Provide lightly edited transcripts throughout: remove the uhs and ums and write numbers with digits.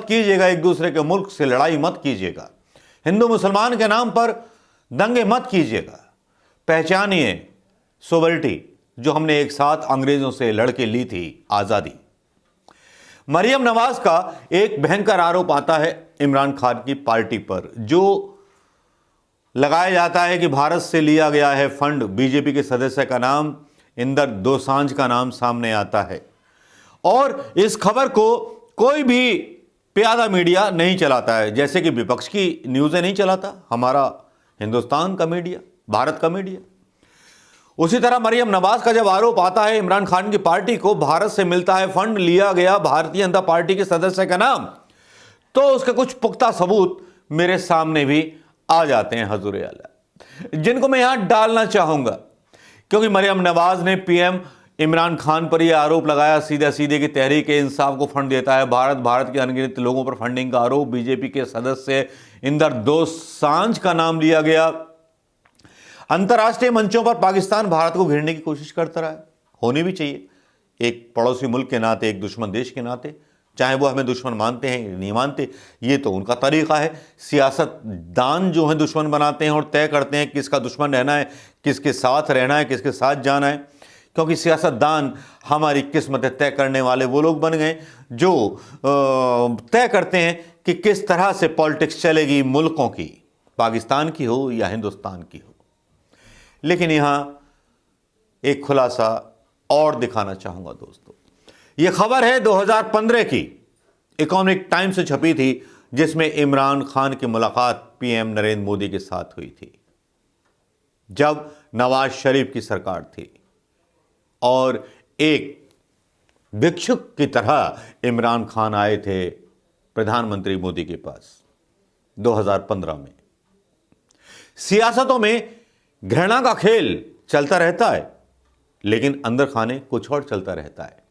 कीजिएगा, एक दूसरे के मुल्क से लड़ाई मत कीजिएगा, हिंदू मुसलमान के नाम पर दंगे मत कीजिएगा। पहचानिए सोवरिटी जो हमने एक साथ अंग्रेजों से लड़के ली थी, आजादी। मरियम नवाज का एक भयंकर आरोप आता है इमरान खान की पार्टी पर, जो लगाया जाता है कि भारत से लिया गया है फंड। बीजेपी के सदस्य का नाम इंदर दोसांझ का नाम सामने आता है और इस खबर को कोई भी प्यादा मीडिया नहीं चलाता है, जैसे कि विपक्ष की न्यूज़ें नहीं चलाता हमारा हिंदुस्तान का मीडिया, भारत का मीडिया। उसी तरह मरियम नवाज का जब आरोप आता है इमरान खान की पार्टी को भारत से मिलता है फंड, लिया गया भारतीय जनता पार्टी के सदस्य का नाम, तो उसके कुछ पुख्ता सबूत मेरे सामने भी आ जाते हैं हजूर आला, जिनको मैं यहां डालना चाहूंगा। क्योंकि मरियम नवाज ने पीएम इमरान खान पर यह आरोप लगाया सीधे सीधे कि तहरीक इंसाफ को फंड देता है भारत के अनगिनत लोगों पर फंडिंग का आरोप। बीजेपी के सदस्य इंदर दोसांझ का नाम लिया गया। अंतर्राष्ट्रीय मंचों पर पाकिस्तान भारत को घेरने की कोशिश करता रहा है, होनी भी चाहिए, एक पड़ोसी मुल्क के नाते, एक दुश्मन देश के नाते, चाहे वो हमें दुश्मन मानते हैं या नहीं मानते, ये तो उनका तरीका है। सियासतदान जो है दुश्मन बनाते हैं और तय करते हैं किसका दुश्मन रहना है, किसके साथ रहना है, किसके साथ जाना है। क्योंकि सियासतदान हमारी किस्मतें तय करने वाले वो लोग बन गए जो तय करते हैं कि किस तरह से पॉलिटिक्स चलेगी मुल्कों की, पाकिस्तान की हो या हिंदुस्तान की हो। लेकिन यहां एक खुलासा और दिखाना चाहूंगा दोस्तों। यह खबर है 2015 की, इकोनॉमिक टाइम्स से छपी थी, जिसमें इमरान खान की मुलाकात पीएम नरेंद्र मोदी के साथ हुई थी जब नवाज शरीफ की सरकार थी, और एक भिक्षुक की तरह इमरान खान आए थे प्रधानमंत्री मोदी के पास 2015 में। सियासतों में घृणा का खेल चलता रहता है, लेकिन अंदर खाने कुछ और चलता रहता है।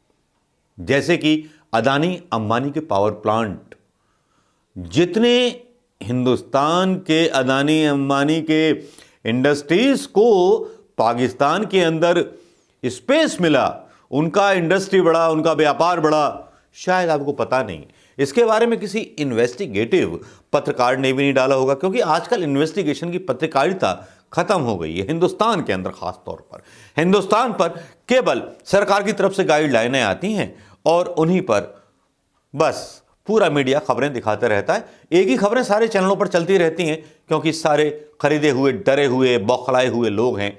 जैसे कि अदानी अंबानी के पावर प्लांट, जितने हिंदुस्तान के अदानी अंबानी के इंडस्ट्रीज को पाकिस्तान के अंदर स्पेस मिला, उनका इंडस्ट्री बढ़ा, उनका व्यापार बढ़ा, शायद आपको पता नहीं। इसके बारे में किसी इन्वेस्टिगेटिव पत्रकार ने भी नहीं डाला होगा, क्योंकि आजकल इन्वेस्टिगेशन की पत्रकारिता खत्म हो गई है हिंदुस्तान के अंदर। खास तौर पर हिंदुस्तान पर केवल सरकार की तरफ से गाइडलाइनें आती हैं और उन्हीं पर बस पूरा मीडिया खबरें दिखाते रहता है। एक ही खबरें सारे चैनलों पर चलती रहती हैं, क्योंकि सारे खरीदे हुए, डरे हुए, बौखलाए हुए लोग हैं।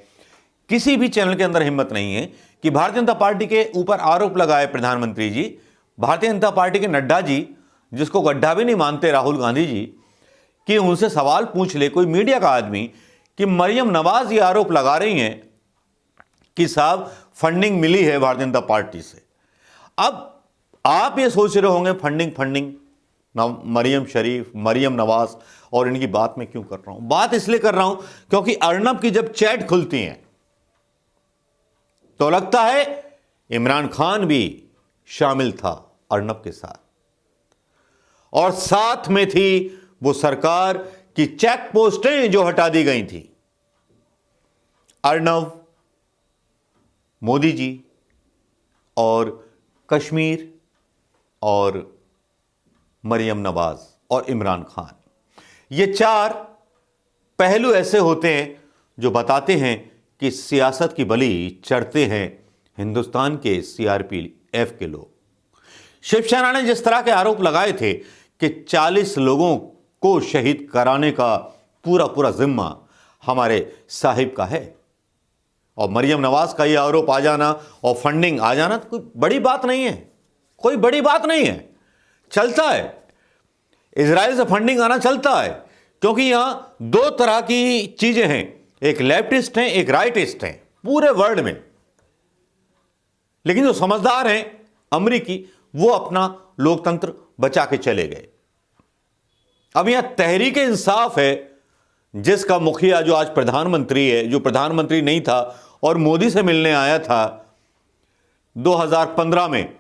किसी भी चैनल के अंदर हिम्मत नहीं है कि भारतीय जनता पार्टी के ऊपर आरोप लगाए प्रधानमंत्री जी, भारतीय जनता पार्टी के नड्डा जी, जिसको गड्ढा भी नहीं मानते राहुल गांधी जी, कि उनसे सवाल पूछ ले कोई मीडिया का आदमी कि मरियम नवाज ये आरोप लगा रही हैं कि साहब फंडिंग मिली है भारतीय जनता पार्टी से। अब आप ये सोच रहे होंगे फंडिंग मरियम शरीफ, मरियम नवाज, और इनकी बात मैं क्यों कर रहा हूं? बात इसलिए कर रहा हूं क्योंकि अर्नब की जब चैट खुलती है तो लगता है इमरान खान भी शामिल था अर्नब के साथ, और साथ में थी वो सरकार की चेक पोस्टें जो हटा दी गई थी। अर्नब, मोदी जी और कश्मीर और मरियम नवाज और इमरान खान, ये चार पहलू ऐसे होते हैं जो बताते हैं कि सियासत की बलि चढ़ते हैं हिंदुस्तान के सीआरपीएफ के लोग। शिवसेना ने जिस तरह के आरोप लगाए थे कि 40 लोगों को शहीद कराने का पूरा जिम्मा हमारे साहिब का है, और मरियम नवाज का यह आरोप आ जाना और फंडिंग आ जाना तो कोई बड़ी बात नहीं है, कोई बड़ी बात नहीं है, चलता है। इजराइल से फंडिंग आना चलता है, क्योंकि यहां दो तरह की चीजें हैं, एक लेफ्टिस्ट हैं, एक राइटिस्ट हैं पूरे वर्ल्ड में। लेकिन जो समझदार हैं अमरीकी, वो अपना लोकतंत्र बचा के चले गए। अब यहां तहरीक इंसाफ है, जिसका मुखिया जो आज प्रधानमंत्री है, जो प्रधानमंत्री नहीं था और मोदी से मिलने आया था 2015 में,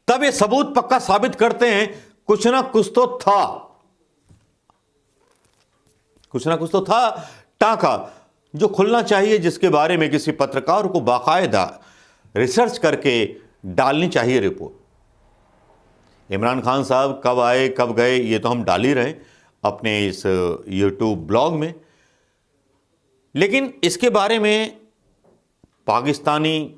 तब ये सबूत पक्का साबित करते हैं कुछ ना कुछ तो था, कुछ ना कुछ तो था टांका जो खुलना चाहिए, जिसके बारे में किसी पत्रकार को बाकायदा रिसर्च करके डालनी चाहिए रिपोर्ट। इमरान खान साहब कब आए कब गए ये तो हम डाल ही रहे अपने इस यूट्यूब ब्लॉग में, लेकिन इसके बारे में पाकिस्तानी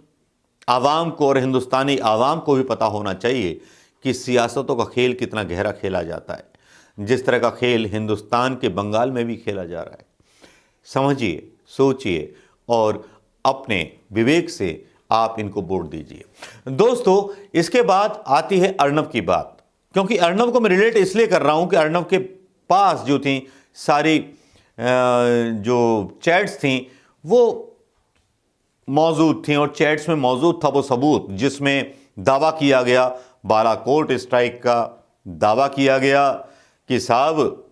आवाम को और हिंदुस्तानी आवाम को भी पता होना चाहिए कि सियासतों का खेल कितना गहरा खेला जाता है। जिस तरह का खेल हिंदुस्तान के बंगाल में भी खेला जा रहा है, समझिए, सोचिए और अपने विवेक से आप इनको वोट दीजिए। दोस्तों, इसके बाद आती है अर्नब की बात, क्योंकि अर्नब को मैं रिलेट इसलिए कर रहा हूं कि अर्नब के पास जो थी सारी जो चैट्स थी वो मौजूद थी, और चैट्स में मौजूद था वो सबूत जिसमें दावा किया गया, बालाकोट स्ट्राइक का दावा किया गया कि साहब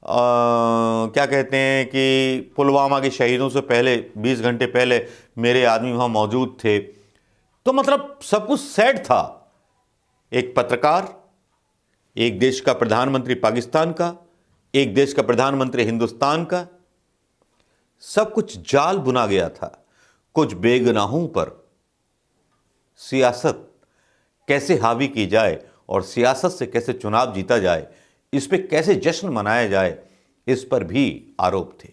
क्या कहते हैं कि पुलवामा के शहीदों से पहले 20 घंटे पहले मेरे आदमी वहाँ मौजूद थे। तो मतलब सब कुछ सेट था। एक पत्रकार, एक देश का प्रधानमंत्री पाकिस्तान का, एक देश का प्रधानमंत्री हिंदुस्तान का, सब कुछ जाल बुना गया था। कुछ बेगुनाहों पर सियासत कैसे हावी की जाए और सियासत से कैसे चुनाव जीता जाए, इस पे कैसे जश्न मनाया जाए, इस पर भी आरोप थे।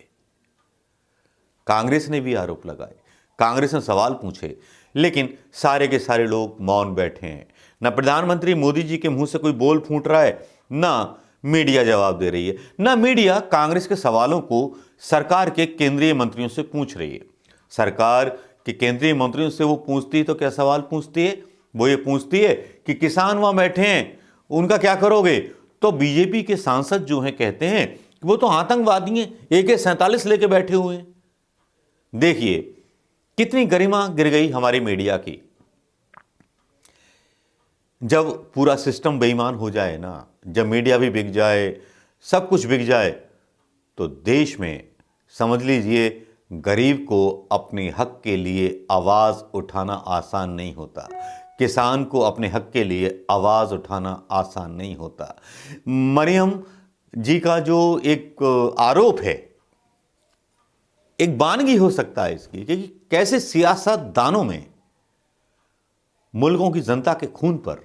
कांग्रेस ने भी आरोप लगाए, कांग्रेस ने सवाल पूछे, लेकिन सारे के सारे लोग मौन बैठे हैं। ना प्रधानमंत्री मोदी जी के मुंह से कोई बोल फूट रहा है, ना मीडिया जवाब दे रही है, ना मीडिया कांग्रेस के सवालों को सरकार के केंद्रीय मंत्रियों से पूछ रही है। सरकार के केंद्रीय मंत्रियों से वो पूछती है तो क्या सवाल पूछती है? वो ये पूछती है कि किसान वहां बैठे हैं, उनका क्या करोगे? तो बीजेपी के सांसद जो हैं कहते हैं कि वो तो आतंकवादी हैं, AK-47 लेके बैठे हुए हैं। देखिए कितनी गरिमा गिर गई हमारी मीडिया की। जब पूरा सिस्टम बेईमान हो जाए ना, जब मीडिया भी बिक जाए, सब कुछ बिक जाए, तो देश में समझ लीजिए गरीब को अपने हक के लिए आवाज उठाना आसान नहीं होता। किसान को अपने हक के लिए आवाज उठाना आसान नहीं होता। मरियम जी का जो एक आरोप है, एक वानगी हो सकता है इसकी, कि कैसे सियासतदानों में मुल्कों की जनता के खून पर,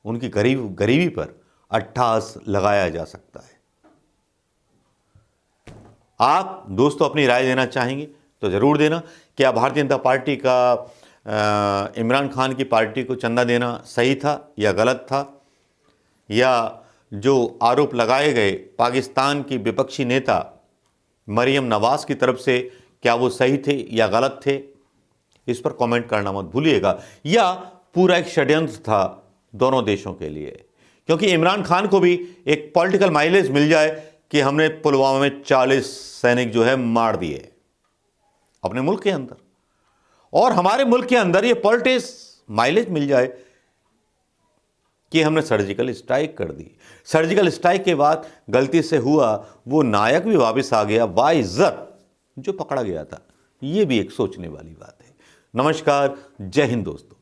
उनकी गरीबी पर अट्ठास लगाया जा सकता है। आप दोस्तों अपनी राय देना चाहेंगे तो जरूर देना। क्या भारतीय जनता पार्टी का इमरान खान की पार्टी को चंदा देना सही था या गलत था, या जो आरोप लगाए गए पाकिस्तान की विपक्षी नेता मरियम नवाज की तरफ से क्या वो सही थे या गलत थे? इस पर कमेंट करना मत भूलिएगा। या पूरा एक षड्यंत्र था दोनों देशों के लिए, क्योंकि इमरान खान को भी एक पॉलिटिकल माइलेज मिल जाए कि हमने पुलवामा में 40 सैनिक जो है मार दिए अपने मुल्क के अंदर, और हमारे मुल्क के अंदर ये पॉलिटिक्स माइलेज मिल जाए कि हमने सर्जिकल स्ट्राइक कर दी। सर्जिकल स्ट्राइक के बाद गलती से हुआ वो नायक भी वापस आ गया, बाइज्जत जो पकड़ा गया था। ये भी एक सोचने वाली बात है। नमस्कार, जय हिंद दोस्तों।